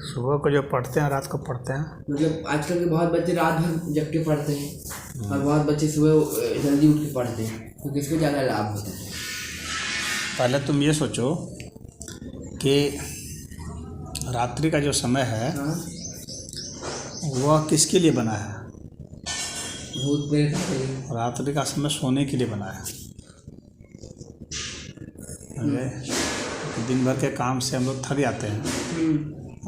सुबह को जो पढ़ते हैं रात को पढ़ते हैं। मतलब आजकल के बहुत बच्चे रात भर जग के पढ़ते हैं और बहुत बच्चे सुबह जल्दी उठ के पढ़ते हैं, तो किसको ज़्यादा लाभ होता है? पहले तुम ये सोचो कि रात्रि का जो समय है हाँ, वह किसके लिए बना है? भूत प्रेत आते हैं। रात्रि का समय सोने के लिए बना है। समझे? दिन भर के काम से हम लोग थक जाते हैं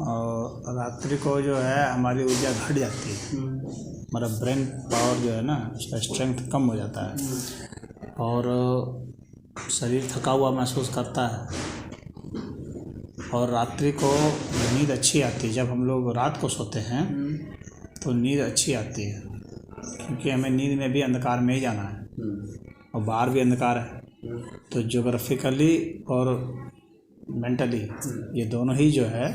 और रात्रि को जो है हमारी ऊर्जा घट जाती है, हमारा ब्रेन पावर जो है ना उसका स्ट्रेंथ कम हो जाता है और शरीर थका हुआ महसूस करता है। और रात्रि को नींद अच्छी आती है। जब हम लोग रात को सोते हैं तो नींद अच्छी आती है, क्योंकि हमें नींद में भी अंधकार में ही जाना है और बाहर भी अंधकार है। तो ज्योग्राफिकली और मेंटली ये दोनों ही जो है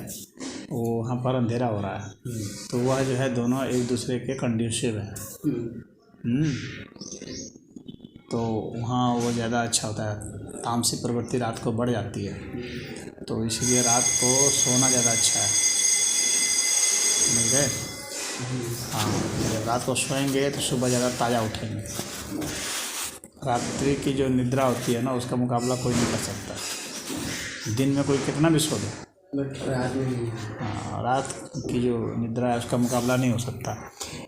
वो वहाँ पर अंधेरा हो रहा है, तो वह जो है दोनों एक दूसरे के कंड्यूसिव है। तो वहाँ वो ज़्यादा अच्छा होता है। तामसिक प्रवृत्ति रात को बढ़ जाती है, तो इसलिए रात को सोना ज़्यादा अच्छा है। समझ गए? हाँ, जब रात को सोएंगे तो सुबह ज़्यादा ताज़ा उठेंगे। रात्रि की जो निद्रा होती है ना उसका मुकाबला कोई नहीं कर सकता। दिन में कोई कितना भी सो ले, बट रात में नहीं। हाँ, रात की जो निद्रा है उसका मुकाबला नहीं हो सकता।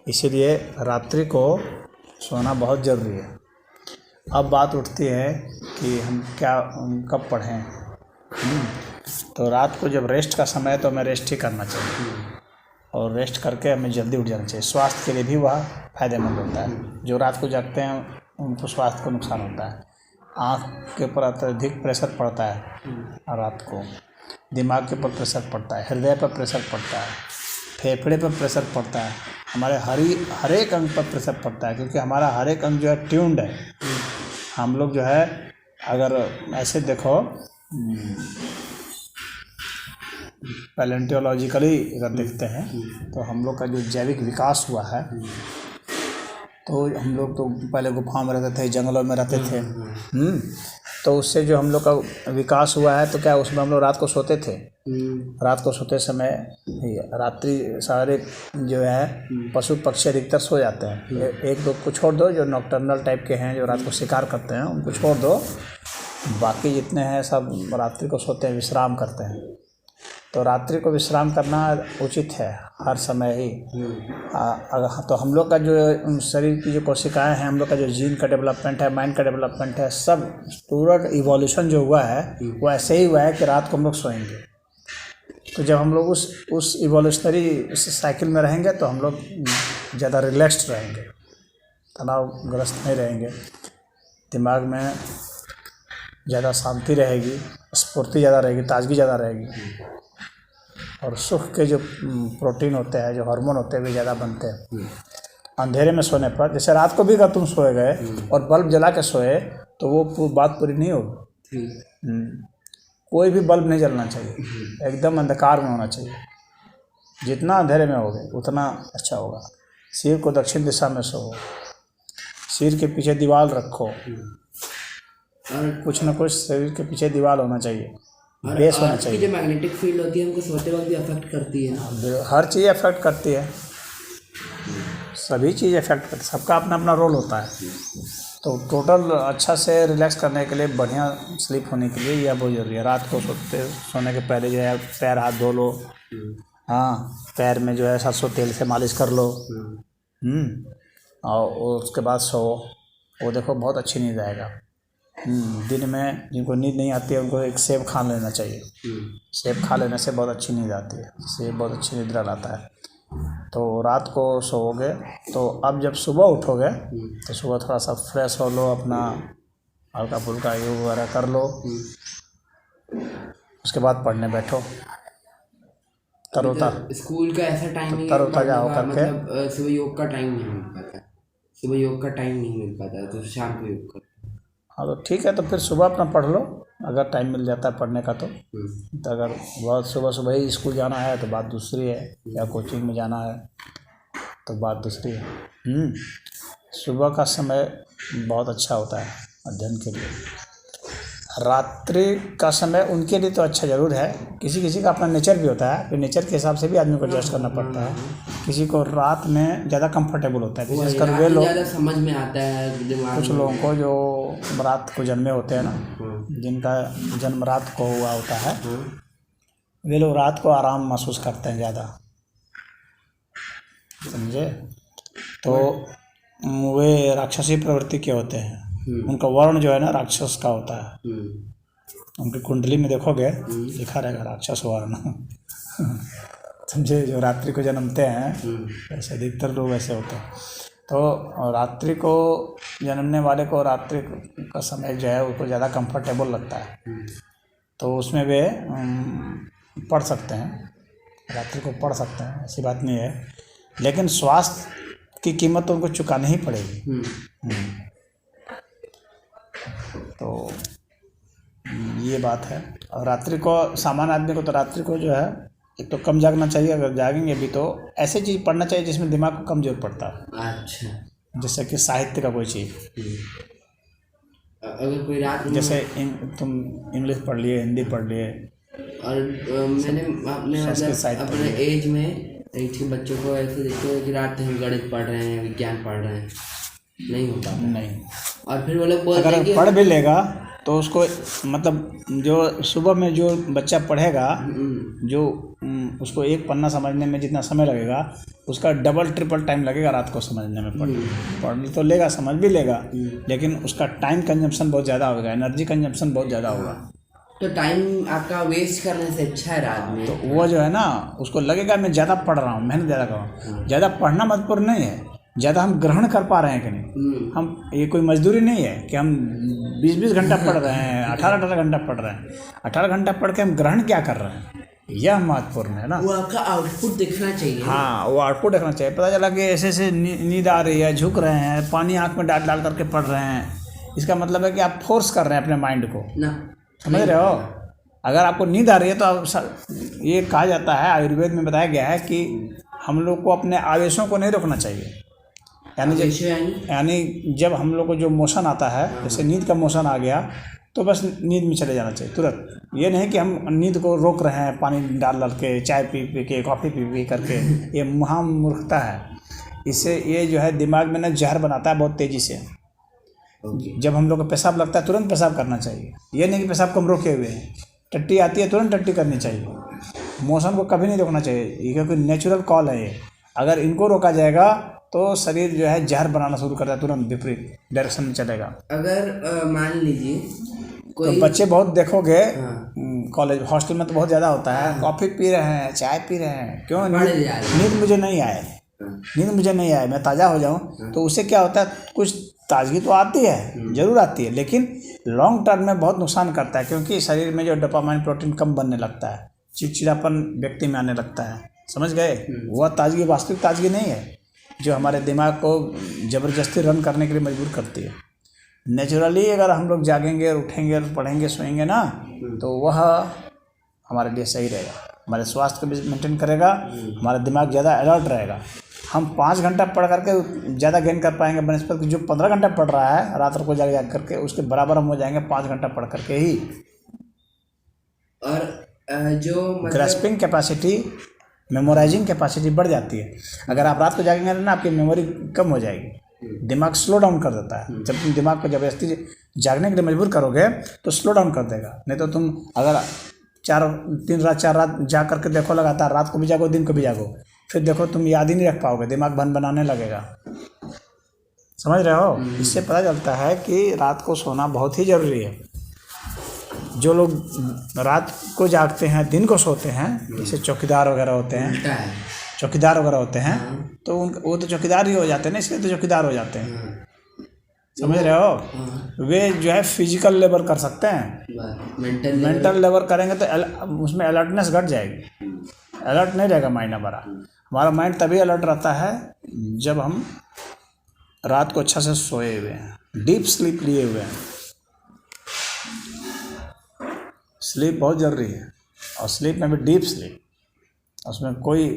इसीलिए रात्रि को सोना बहुत ज़रूरी है। अब बात उठती है कि हम कब पढ़ें। तो रात को जब रेस्ट का समय है तो हमें रेस्ट ही करना चाहिए और रेस्ट करके हमें जल्दी उठ जाना चाहिए। स्वास्थ्य के लिए भी वह फायदेमंद होता है। जो रात को जागते हैं उनको स्वास्थ्य को नुकसान होता है। आँख के ऊपर अत्यधिक प्रेशर पड़ता है रात को, दिमाग के ऊपर प्रेशर पड़ता है, हृदय पर प्रेशर पड़ता है, फेफड़े पर प्रेशर पड़ता है, हमारे हर एक अंग पर प्रेशर पड़ता है, क्योंकि हमारा हर एक अंग जो है ट्यून्ड है। हम लोग जो है अगर ऐसे देखो पैलेंटियोलॉजिकली अगर देखते हैं तो हम लोग का जो जैविक विकास हुआ है, तो हम लोग तो पहले गुफाओं में रहते थे, जंगलों में रहते थे। तो उससे जो हम लोग का विकास हुआ है तो क्या उसमें हम लोग रात को सोते थे। रात को सोते समय रात्रि सारे जो है पशु पक्षी अधिकतर सो जाते हैं। एक दो को छोड़ दो जो नॉकटर्नल टाइप के हैं, जो रात को शिकार करते हैं, उनको छोड़ दो, बाकी जितने हैं सब रात्रि को सोते हैं, विश्राम करते हैं। तो रात्रि को विश्राम करना उचित है हर समय ही। अगर तो हम लोग का जो शरीर की जो कोशिकाएं हैं, हम लोग का जो जीन का डेवलपमेंट है, माइंड का डेवलपमेंट है, सब पूरा इवोल्यूशन जो हुआ है वो ऐसे ही हुआ है कि रात को हम लोग सोएंगे। तो जब हम लोग उस इवोल्यूशनरी साइकिल में रहेंगे तो हम लोग ज़्यादा रिलैक्स्ड रहेंगे, तनावग्रस्त नहीं रहेंगे, दिमाग में ज़्यादा शांति रहेगी, स्फूर्ति ज़्यादा रहेगी, ताजगी ज़्यादा रहेगी और सुख के जो प्रोटीन होते हैं, जो हार्मोन होते हैं, वे ज़्यादा बनते हैं। अंधेरे में सोने पर, जैसे रात को भी अगर तुम सोए गए और बल्ब जला के सोए तो वो बात पूरी नहीं होगी। कोई भी बल्ब नहीं जलना चाहिए, एकदम अंधकार में होना चाहिए। जितना अंधेरे में होगे उतना अच्छा होगा। सिर को दक्षिण दिशा में सो, सिर के पीछे दीवार रखो, और कुछ ना कुछ शरीर के पीछे दीवार होना चाहिए, बेस होना चाहिए। जो मैग्नेटिक फील्ड होती है हमको सोते वक्त भी अफेक्ट करती है। हर चीज़ अफेक्ट करती है, सभी चीज़ अफेक्ट करती है, सबका अपना अपना रोल होता है। तो टोटल अच्छा से रिलैक्स करने के लिए, बढ़िया स्लीप होने के लिए यह बहुत ज़रूरी है। रात को सोने के पहले जो है पैर हाथ धो लो, हाँ, पैर में जो है सरसों तेल से मालिश कर लो, और उसके बाद सो, वो देखो बहुत अच्छी नींद आएगा। दिन में जिनको नींद नहीं आती है उनको एक सेब खा लेना चाहिए। सेब खा लेने से बहुत अच्छी नींद आती है, सेब बहुत अच्छी निद्रा लाता है। तो रात को सोओगे तो अब जब सुबह उठोगे तो सुबह थोड़ा सा फ्रेश हो लो, अपना हल्का फुल्का योग वगैरह कर लो, उसके बाद पढ़ने बैठो। स्कूल का ऐसा टाइमिंग तरोताजा होकर के, मतलब सुबह योग का टाइम नहीं मिल पाता, सुबह योग का टाइम नहीं मिल पाता, तो शाम को योग कर। हाँ तो ठीक है, तो फिर सुबह अपना पढ़ लो अगर टाइम मिल जाता है पढ़ने का। तो अगर बहुत सुबह सुबह ही स्कूल जाना है तो बात दूसरी है, या कोचिंग में जाना है तो बात दूसरी है। सुबह का समय बहुत अच्छा होता है अध्ययन के लिए। रात्रि का समय उनके लिए तो अच्छा ज़रूर है, किसी किसी का अपना नेचर भी होता है, तो नेचर के हिसाब से भी आदमी को एडजस्ट करना पड़ता है। किसी को रात में ज़्यादा कंफर्टेबल होता है, विशेषकर वे लोग, ज़्यादा समझ में आता है दिमाग कुछ लोगों को जो रात को जन्मे होते हैं ना, जिनका जन्म रात को हुआ होता है, वे लोग रात को आराम महसूस करते हैं ज़्यादा, समझे। तो वे राक्षसी प्रवृत्ति के होते हैं, उनका वर्ण जो है ना राक्षस का होता है। उनकी कुंडली में देखोगे लिखा रहेगा राक्षस वर्ण समझे। जो रात्रि को जन्मते हैं ऐसे अधिकतर लोग ऐसे होते हैं। तो रात्रि को जन्मने वाले को रात्रि का समय जो है उसको ज़्यादा कंफर्टेबल लगता है, तो उसमें वे पढ़ सकते हैं, रात्रि को पढ़ सकते हैं, ऐसी बात नहीं है। लेकिन स्वास्थ्य की कीमत तो उनको चुकानी ही पड़ेगी। तो ये बात है। और रात्रि को सामान्य आदमी को तो रात्रि को जो है एक तो कम जागना चाहिए, अगर जागेंगे भी तो ऐसी चीज़ पढ़ना चाहिए जिसमें दिमाग को कम जोर पड़ता है। अच्छा, जैसे कि साहित्य का कोई चीज़, अगर कोई रात में जैसे तुम इंग्लिश पढ़ लिए, हिंदी पढ़ लिए, और मैंने अपने मतलब अपने एज में एक बच्चों को ऐसे देखते हैं कि रात में गणित पढ़ रहे हैं, विज्ञान पढ़ रहे हैं, नहीं होता नहीं। और फिर वो लोग बोलते हैं अगर कि पढ़ भी लेगा तो उसको मतलब जो सुबह में जो बच्चा पढ़ेगा, जो उसको एक पन्ना समझने में जितना समय लगेगा उसका डबल ट्रिपल टाइम लगेगा रात को समझने में। पढ़ तो लेगा, समझ भी लेगा, लेकिन उसका टाइम कंजम्पशन बहुत ज़्यादा होगा, एनर्जी कंजम्पशन बहुत ज़्यादा होगा। तो टाइम आपका वेस्ट करने से अच्छा है रात में। तो वो जो है ना उसको लगेगा मैं ज़्यादा पढ़ रहा हूँ, मेहनत ज़्यादा कर रहा हूँ। ज़्यादा पढ़ना महत्वपूर्ण नहीं है, ज़्यादा हम ग्रहण कर पा रहे हैं कि नहीं। हम ये कोई मजदूरी नहीं है कि हम 20-20 घंटा पढ़ रहे हैं, 18-18 घंटा पढ़ रहे हैं। 18 घंटा पढ़ के हम ग्रहण क्या कर रहे हैं, यह महत्वपूर्ण है ना। वो आपका आउटपुट देखना चाहिए। हाँ, वो आउटपुट देखना चाहिए। पता चला कि ऐसे ऐसे नींद आ रही है, झुक रहे हैं, पानी आँख में डाल डाल करके पढ़ रहे हैं, इसका मतलब है कि आप फोर्स कर रहे हैं अपने माइंड को ना, समझ रहे हो। अगर आपको नींद आ रही है तो ये कहा जाता है, आयुर्वेद में बताया गया है कि हम लोग को अपने आवेशों को नहीं रोकना चाहिए। यानी जब हम लोग को जो मोशन आता है, जैसे नींद का मोशन आ गया तो बस नींद में चले जाना चाहिए तुरंत। ये नहीं कि हम नींद को रोक रहे हैं पानी डाल डाल के, चाय पी पी के, कॉफ़ी पी पी करके, ये महामूर्खता है। इससे ये जो है दिमाग में ना जहर बनाता है बहुत तेज़ी से। जब हम लोग को पेशाब लगता है तुरंत पेशाब करना चाहिए, ये नहीं कि पेशाब को हम रोके हुए हैं। टट्टी आती है तुरंत टट्टी करनी चाहिए, मोशन को कभी नहीं रोकना चाहिए, ये क्योंकि नेचुरल कॉल है ये। अगर इनको रोका जाएगा तो शरीर जो है जहर बनाना शुरू करता है, तुरंत विपरीत डायरेक्शन में चलेगा। अगर मान लीजिए कोई तो बच्चे बहुत देखोगे कॉलेज हॉस्टल में तो बहुत ज़्यादा होता है, कॉफ़ी पी रहे हैं, चाय पी रहे हैं, क्यों? नींद मुझे नहीं आए, नींद मुझे नहीं आए, मैं ताज़ा हो जाऊँ। तो उससे क्या होता है, कुछ ताजगी तो आती है, ज़रूर आती है, लेकिन लॉन्ग टर्म में बहुत नुकसान करता है, क्योंकि शरीर में जो डोपामाइन प्रोटीन कम बनने लगता है, चिड़चिड़ापन व्यक्ति में आने लगता है, समझ गए। वह ताजगी वास्तविक ताजगी नहीं है जो हमारे दिमाग को ज़बरदस्ती रन करने के लिए मजबूर करती है। नेचुरली अगर हम लोग जागेंगे और उठेंगे और पढ़ेंगे सोएंगे ना, तो वह हमारे लिए सही रहेगा, हमारे स्वास्थ्य को भी मेंटेन करेगा, हमारा दिमाग ज़्यादा अलर्ट रहेगा। हम 5 घंटा पढ़ करके ज़्यादा गेन कर पाएंगे बनस्पत जो 15 घंटा पढ़ रहा है रात को जाग जाग करके, उसके बराबर हम हो जाएंगे 5 घंटा पढ़ करके ही। और जो ग्रास्पिंग कैपेसिटी, मेमोराइजिंग कैपेसिटी बढ़ जाती है। अगर आप रात को जागेंगे ना, आपकी मेमोरी कम हो जाएगी, दिमाग स्लो डाउन कर देता है। जब तुम दिमाग को जबरदस्ती जागने के लिए मजबूर करोगे तो स्लो डाउन कर देगा। नहीं तो तुम अगर 4 रात जाग करके देखो लगातार, रात को भी जागो दिन को भी जागो, फिर देखो तुम याद ही नहीं रख पाओगे, दिमाग भन बनाने लगेगा, समझ रहे हो। इससे पता चलता है कि रात को सोना बहुत ही ज़रूरी है। जो लोग रात को जागते हैं दिन को सोते हैं, जैसे चौकीदार वगैरह होते हैं, चौकीदार वगैरह होते हैं, तो वो तो चौकीदार ही हो जाते हैं ना, इसलिए तो चौकीदार हो जाते हैं, समझ रहे हो। वे जो है फिजिकल लेबर कर सकते हैं, मेंटल लेबर करेंगे तो उसमें अलर्टनेस घट जाएगी, अलर्ट नहीं रहेगा माइंड हमारा। हमारा माइंड तभी अलर्ट रहता है जब हम रात को अच्छा से सोए हुए हैं, डीप स्लीप लिए हुए हैं। स्लीप बहुत ज़रूरी है, और स्लीप में भी डीप स्लीप, उसमें कोई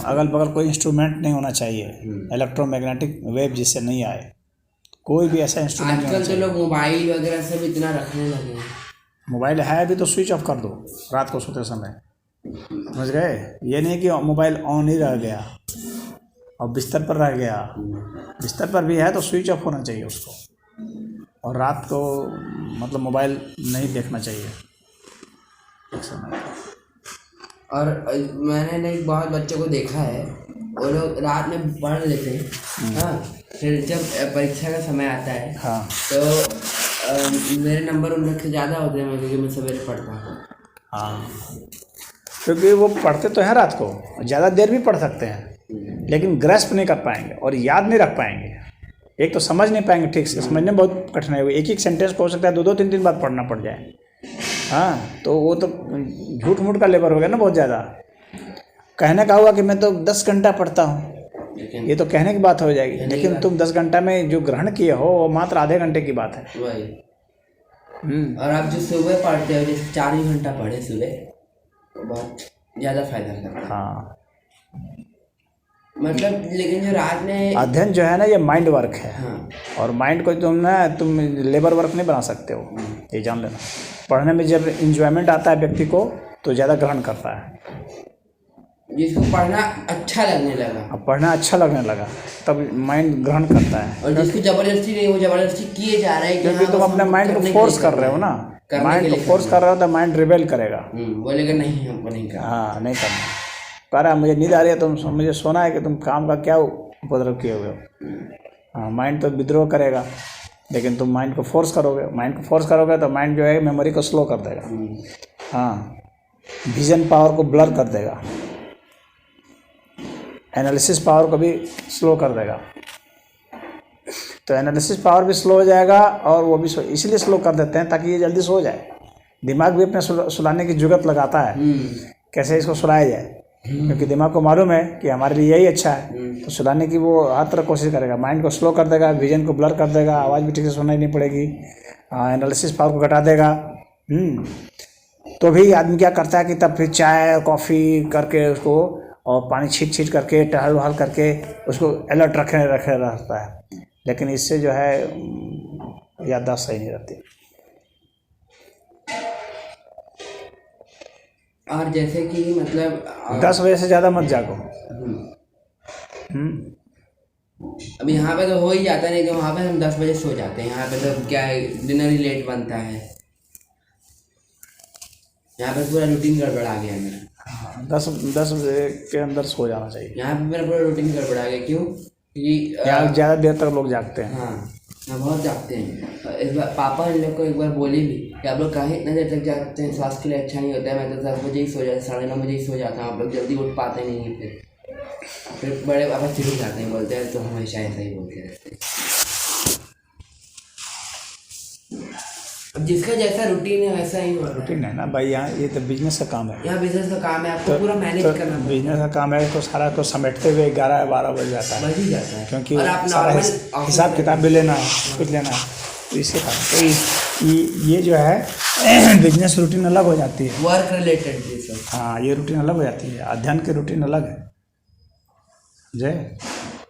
अगल बगल कोई इंस्ट्रूमेंट नहीं होना चाहिए, इलेक्ट्रोमैग्नेटिक वेव जिससे नहीं आए, कोई भी ऐसा इंस्ट्रूमेंट। आजकल तो लोग मोबाइल वगैरह सब इतना रखने लगे हैं, मोबाइल है अभी तो स्विच ऑफ कर दो रात को सोते समय, समझ गए। ये नहीं कि मोबाइल ऑन ही रह गया और बिस्तर पर रह गया, बिस्तर पर भी है तो स्विच ऑफ होना चाहिए उसको, और रात को मतलब मोबाइल नहीं देखना चाहिए एक समय। और मैंने नहीं बहुत बच्चों को देखा है, वो लोग रात में पढ़ लेते हैं, हाँ, फिर जब परीक्षा का समय आता है, हाँ, तो मेरे नंबर उन से ज़्यादा होते हैं क्योंकि मैं सवेरे पढ़ता हूँ। हाँ, क्योंकि वो पढ़ते तो हैं रात को, ज़्यादा देर भी पढ़ सकते हैं, लेकिन ग्रैस्प नहीं कर पाएंगे और याद नहीं रख पाएंगे। एक तो समझ नहीं पाएंगे ठीक से, समझने में बहुत कठिनाई हुई, एक सेंटेंस को हो सकता है 2-2 3-3 बार पढ़ना पड़ जाए। हाँ, तो वो तो झूठ मूठ का लेबर हो गया ना बहुत ज़्यादा। कहने का हुआ कि मैं तो 10 घंटा पढ़ता हूँ, ये तो कहने की बात हो जाएगी, लेकिन तुम 10 घंटा में जो ग्रहण किए हो वो मात्र आधे घंटे की बात है। वही। और आप जो सुबह पढ़ते हो, जैसे 4 घंटा पढ़े सुबह, तो बहुत ज़्यादा फायदा करता है। हाँ, मतलब लेकिन जो रात में अध्ययन जो है ना ये माइंड वर्क है। हाँ। और माइंड को तुम लेबर वर्क नहीं बना सकते हो, ये जान लेना। पढ़ने में जब इंजॉयमेंट आता है व्यक्ति को तो ज़्यादा ग्रहण करता है। जिसको पढ़ना अच्छा लगने लगा, अब पढ़ना अच्छा लगने लगा तब माइंड ग्रहण करता है। और जिसको जबरदस्ती नहीं, वो जबरदस्ती किए जा रहा है क्योंकि तुम अपने माइंड को फोर्स कर रहे हो ना, माइंड को फोर्स कर रहे हो तो माइंड रिबेल करेगा, बोलेगा नहीं हमको नहीं करना। हाँ, नहीं करना, कह रहा है मुझे नींद आ रही है, तुम मुझे सोना है कि तुम काम का क्या उपद्रव किए हुए हो। हाँ, माइंड तो विद्रोह करेगा, लेकिन तुम माइंड को फोर्स करोगे, माइंड को फोर्स करोगे तो माइंड जो है मेमोरी को स्लो कर देगा। हाँ, विजन पावर को ब्लर कर देगा, एनालिसिस पावर को भी स्लो कर देगा। तो एनालिसिस पावर भी स्लो हो जाएगा और वो भी इसलिए स्लो कर देते हैं ताकि ये जल्दी सो जाए। दिमाग भी अपने सुलाने की जुगत लगाता है, कैसे इसको सुलाया जाए, क्योंकि दिमाग को मालूम है कि हमारे लिए यही अच्छा है, तो सुलाने की वो हर तरह कोशिश करेगा। माइंड को स्लो कर देगा, विजन को ब्लर कर देगा, आवाज़ भी ठीक से सुनाई नहीं पड़ेगी, एनालिसिस पावर को घटा देगा। तो भी आदमी क्या करता है कि तब फिर चाय कॉफ़ी करके उसको और पानी छीट करके टहल वहल करके उसको अलर्ट रखे रहता है, लेकिन इससे जो है याददाश्त सही नहीं रहती। और जैसे कि मतलब 10 बजे से ज़्यादा मत जागो। अब यहाँ पे तो हो ही जाता है, नहीं तो वहाँ पे हम 10 बजे सो जाते हैं। यहाँ पे तो क्या है, डिनर ही लेट बनता है, यहाँ पे पूरा रूटीन गड़बड़ा गया मेरा। हाँ, 10 बजे के अंदर सो जाना चाहिए। यहाँ पे मेरा पूरा रूटीन गड़बड़ा गया, क्यों? क्योंकि यहाँ ज़्यादा देर तक लोग जागते हैं। हाँ, यहाँ बहुत जागते हैं। इस बार पापा इन लोग को एक बार बोले भी कि आप लोग काहे इतना देर तक जागते हैं, स्वास्थ्य के लिए अच्छा नहीं होता है। मैं तो 10 बजे ही सो जाता, 9:30 बजे ही सो जाता हूँ, आप लोग जल्दी उठ पाते नहीं हैं। फिर बड़े पापा चिढ़ जाते हैं, बोलते हैं तो हमेशा ऐसा ही बोलते रहते हैं। अब जिसका जैसा रूटीन है वैसा ही होता है। रूटीन है ना भाई, यहाँ ये तो बिजनेस का काम है। यहाँ बिजनेस का काम है, आपको पूरा मैनेज करना। बिजनेस का काम है तो सारा को समेटते हुए 11-12 बज जाता है, बज ही जाता है, क्योंकि और आप सारा हिसाब किताब भी लेना है, कुछ लेना है, तो इसी कारण तो ये जो है बिजनेस रूटीन अलग हो जाती है, वर्क रिलेटेड ये सब। हाँ, ये रूटीन अलग हो जाती है, अध्ययन की रूटीन अलग है। जय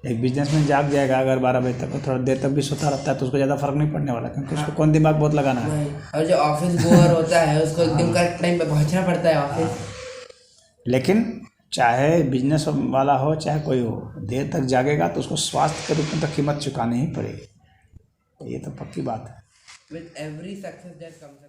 एक बिजनेसमैन जाग जाएगा अगर 12 बजे तक, थोड़ा देर तक भी सोता रहता है तो उसको ज़्यादा फर्क नहीं पड़ने वाला, क्योंकि उसको कौन दिमाग बहुत लगाना है। और जो ऑफिस गोअर होता है उसको एकदम करेक्ट टाइम पे पहुंचना पड़ता है ऑफिस। लेकिन चाहे बिजनेस वाला हो चाहे कोई हो, देर तक जागेगा तो उसको स्वास्थ्य के रूप में तो कीमत चुकानी ही पड़ेगी, ये तो पक्की बात है। With every success that comes